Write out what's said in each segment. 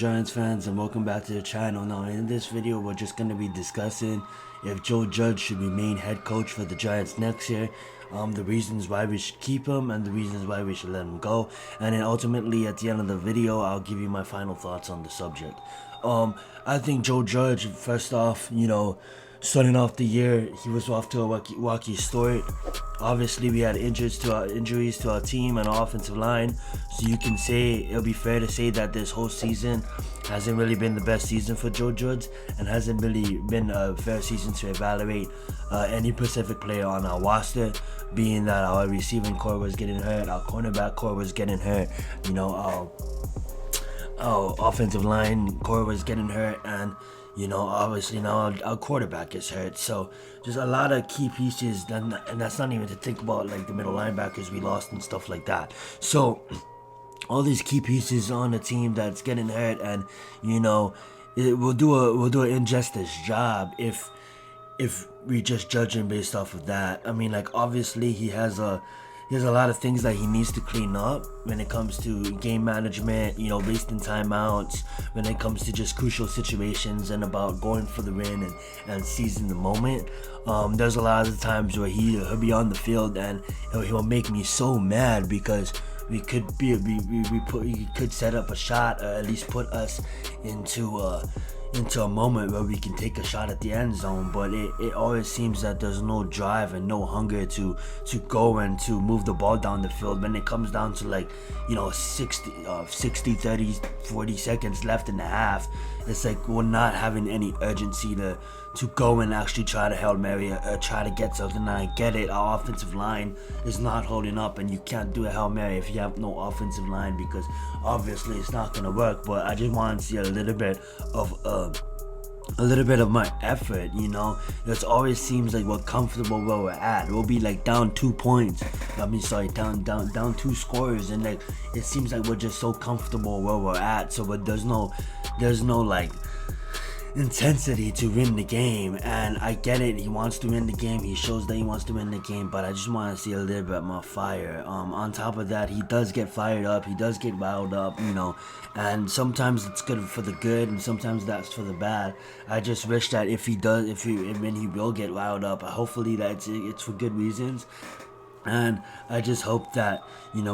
Giants fans, and welcome back to the channel. Now in this video we're just going to be discussing if Joe Judge should be main head coach for the Giants next year, the reasons why we should keep him and the reasons why we should let him go, and then ultimately at the end of the video I'll give you my final thoughts on the subject. I think Joe Judge, first off, starting off the year, he was off to a rocky start. Obviously, we had injuries to our team and our offensive line, so you can say, it'll be fair to say that this whole season hasn't really been the best season for Joe Judge, and hasn't really been a fair season to evaluate any specific player on our roster, being that our receiving core was getting hurt, our cornerback core was getting hurt, our offensive line core was getting hurt, and obviously now our quarterback is hurt. So just a lot of key pieces, and that's not even to think about like the middle linebackers we lost and stuff like that. So all these key pieces on the team that's getting hurt, and we'll do an injustice job if we just judge him based off of that. I mean, like, obviously he has a lot of things that he needs to clean up when it comes to game management, wasting timeouts, when it comes to just crucial situations and about going for the win and seizing the moment. There's a lot of the times where he'll be on the field and he'll make me so mad because we could set up a shot, or at least put us into a moment where we can take a shot at the end zone, but it always seems that there's no drive and no hunger to go and to move the ball down the field. When it comes down to 60, 30, 40 seconds left in the half, it's like we're not having any urgency to go and actually try to Hail Mary or try to get something. And I get it, our offensive line is not holding up, and you can't do a Hail Mary if you have no offensive line, because obviously it's not going to work. But I just want to see a little bit of my effort. It always seems like we're comfortable where we're at. We'll be like down 2 points. Down 2 scores, and like it seems like we're just so comfortable where we're at. So but there's no like intensity to win the game, and I get it, he wants to win the game, he shows that he wants to win the game, but I just want to see a little bit more fire. On top of that, he does get fired up, he does get riled up, and sometimes it's good for the good and sometimes that's for the bad. I just wish that when he will get riled up, hopefully that it's for good reasons. And I just hope that,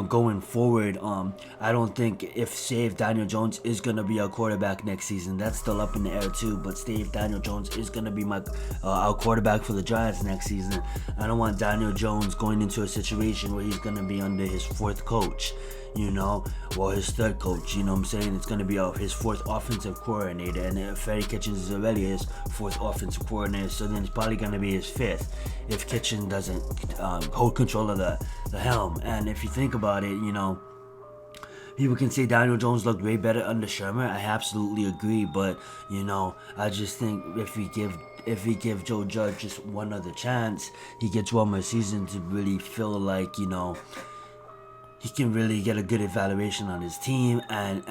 going forward, I don't think if Daniel Jones is going to be our quarterback next season, that's still up in the air too, but if Daniel Jones is going to be our quarterback for the Giants next season, I don't want Daniel Jones going into a situation where he's going to be under his fourth coach, or his third coach, It's going to be his fourth offensive coordinator, and Freddie Kitchens is already his fourth offensive coordinator, so then it's probably going to be his fifth if Kitchens doesn't hold control of the helm. And if you think about it, people can say Daniel Jones looked way better under Shermer. I absolutely agree, but I just think if we give Joe Judge just one other chance, he gets one more season to really feel like he can really get a good evaluation on his team, and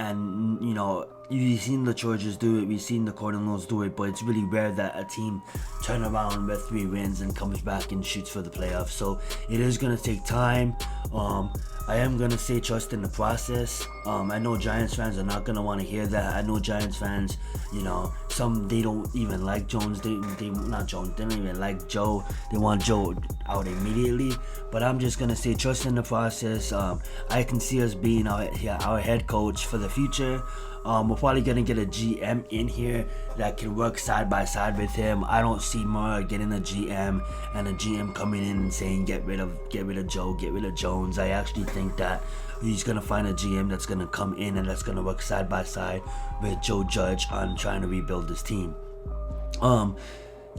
you've seen the Chargers do it, we've seen the Cardinals do it, but it's really rare that a team turn around with 3 wins and comes back and shoots for the playoffs. So it is going to take time. I am going to say trust in the process. I know Giants fans are not going to want to hear that. I know Giants fans, they don't even like Jones. They don't even like Joe. They want Joe out immediately. But I'm just going to say trust in the process. I can see us being our head coach for the future. We're probably going to get a GM in here that can work side by side with him. I don't see more getting a GM and a GM coming in and saying get rid of Joe, get rid of Jones. I actually think that he's going to find a GM that's going to come in and that's going to work side by side with Joe Judge on trying to rebuild this team.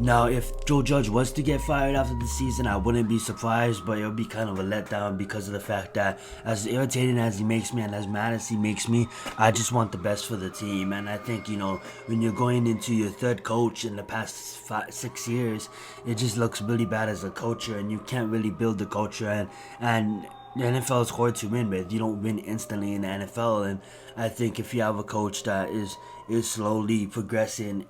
Now, if Joe Judge was to get fired after the season, I wouldn't be surprised, but it would be kind of a letdown because of the fact that as irritating as he makes me and as mad as he makes me, I just want the best for the team. And I think, when you're going into your third coach in the past 6 years, it just looks really bad as a culture, and you can't really build the culture, and the NFL is hard to win with. You don't win instantly in the NFL, and I think if you have a coach that is slowly progressing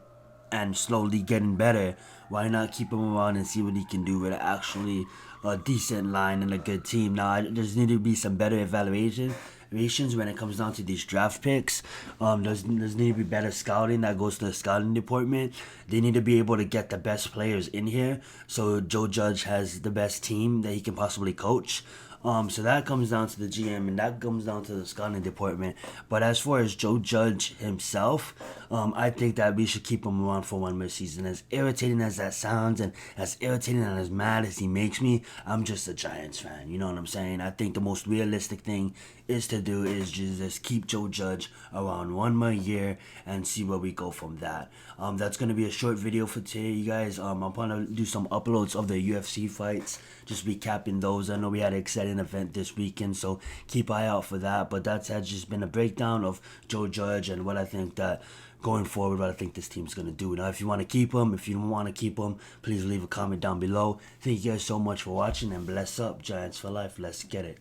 and slowly getting better, why not keep him around and see what he can do with actually a decent line and a good team? Now, there's need to be some better evaluation considerations when it comes down to these draft picks. There's need to be better scouting that goes to the scouting department. They need to be able to get the best players in here, so Joe Judge has the best team that he can possibly coach. So that comes down to the GM and that comes down to the scouting department. But as far as Joe Judge himself, I think that we should keep him around for one more season. As irritating as that sounds and as irritating and as mad as he makes me, I'm just a Giants fan. You know what I'm saying? I think the most realistic thing is to do is just keep Joe Judge around one more year and see where we go from that. That's going to be a short video for today, you guys. I'm going to do some uploads of the UFC fights, just recapping those. I know we had an exciting event this weekend, so keep eye out for that. But that's just been a breakdown of Joe Judge and what I think that going forward, what I think this team's going to do. Now, if you want to keep him, if you don't want to keep him, please leave a comment down below. Thank you guys so much for watching, and bless up, Giants for life. Let's get it.